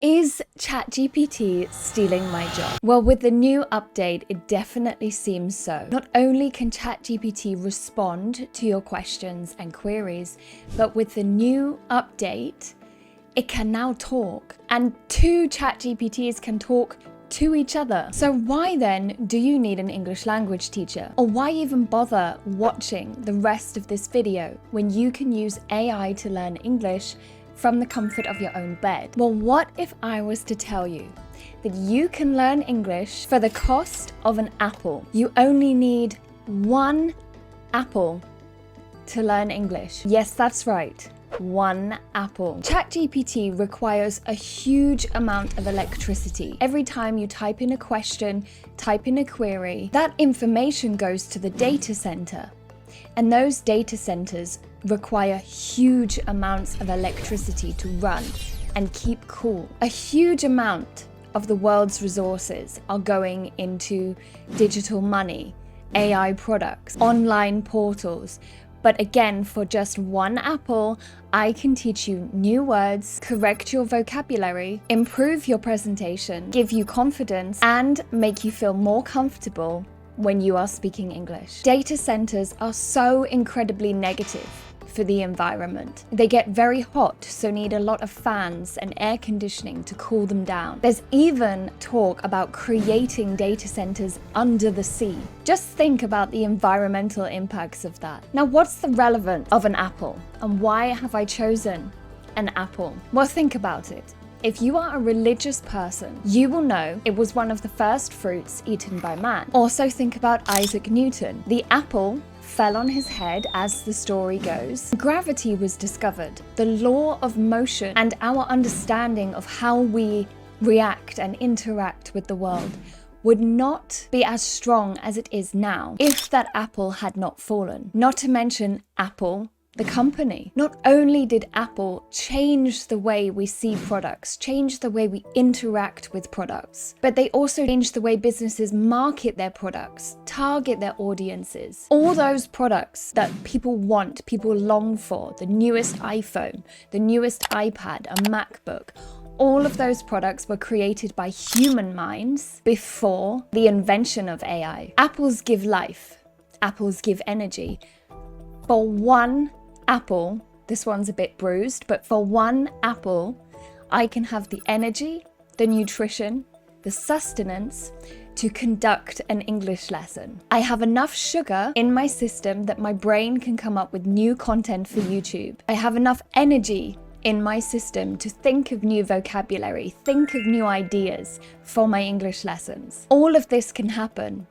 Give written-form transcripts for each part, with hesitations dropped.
Is ChatGPT stealing my job? Well, with the new update, it definitely seems so. Not only can ChatGPT respond to your questions and queries, but with the new update, it can now talk. And two ChatGPTs can talk to each other. So why then do you need an English language teacher? Or why even bother watching the rest of this video when you can use AI to learn English from the comfort of your own bed? Well, what if I was to tell you that you can learn English for the cost of an apple? You only need one apple to learn English. Yes, that's right. One apple. ChatGPT requires a huge amount of electricity. Every time you type in a question, type in a query, that information goes to the data center. And those data centers require huge amounts of electricity to run and keep cool. A huge amount of the world's resources are going into digital money, AI products, online portals. But again, for just one apple, I can teach you new words, correct your vocabulary, improve your presentation, give you confidence, and make you feel more comfortable when you are speaking English. Data centers are so incredibly negative for the environment. They get very hot, so need a lot of fans and air conditioning to cool them down. There's even talk about creating data centers under the sea. Just think about the environmental impacts of that. Now, what's the relevance of an apple? And why have I chosen an apple? Well, think about it. If you are a religious person, you will know it was one of the first fruits eaten by man. Also think about Isaac Newton. The apple fell on his head, as the story goes. Gravity was discovered. The law of motion and our understanding of how we react and interact with the world would not be as strong as it is now if that apple had not fallen. Not to mention Apple, the company. Not only did Apple change the way we see products, change the way we interact with products, but they also changed the way businesses market their products, target their audiences. All those products that people want, people long for, the newest iPhone, the newest iPad, a MacBook, all of those products were created by human minds before the invention of AI. Apples give life. Apples give energy. For one apple, this one's a bit bruised, but for one apple, I can have the energy, the nutrition, the sustenance to conduct an English lesson. I have enough sugar in my system that my brain can come up with new content for YouTube. I have enough energy in my system to think of new vocabulary, think of new ideas for my English lessons. All of this can happen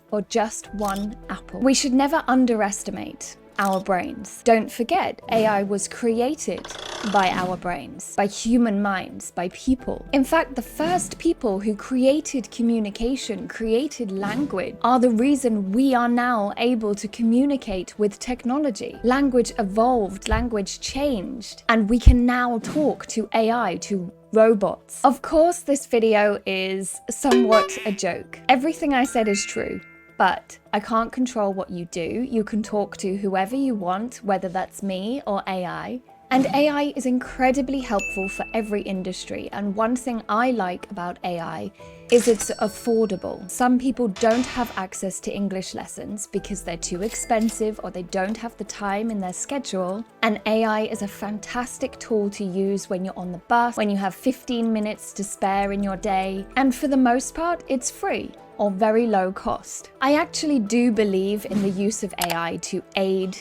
for just one apple. We should never underestimate our brains. Don't forget, AI was created by our brains, by human minds, by people. In fact, the first people who created communication, created language, are the reason we are now able to communicate with technology. Language evolved, language changed, and we can now talk to AI, to robots. Of course, this video is somewhat a joke. Everything I said is true. But I can't control what you do. You can talk to whoever you want, whether that's me or AI. And AI is incredibly helpful for every industry. And one thing I like about AI is it's affordable. Some people don't have access to English lessons because they're too expensive or they don't have the time in their schedule. And AI is a fantastic tool to use when you're on the bus, when you have 15 minutes to spare in your day. And for the most part, it's free or very low cost. I actually do believe in the use of AI to aid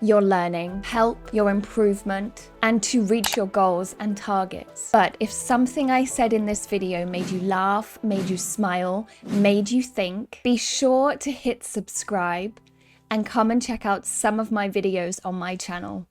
your learning, help your improvement, and to reach your goals and targets. But if something I said in this video made you laugh, made you smile, made you think, be sure to hit subscribe and come and check out some of my videos on my channel.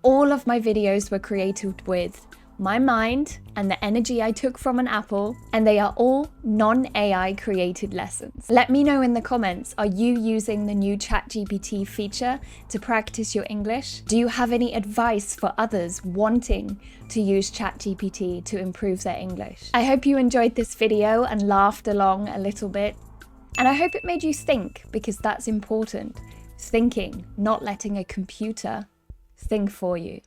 All of my videos were created with my mind and the energy I took from an apple, and they are all non-AI created lessons. Let me know in the comments, are you using the new ChatGPT feature to practice your English? Do you have any advice for others wanting to use ChatGPT to improve their English? I hope you enjoyed this video and laughed along a little bit, and I hope it made you think, because that's important. Thinking, not letting a computer think for you.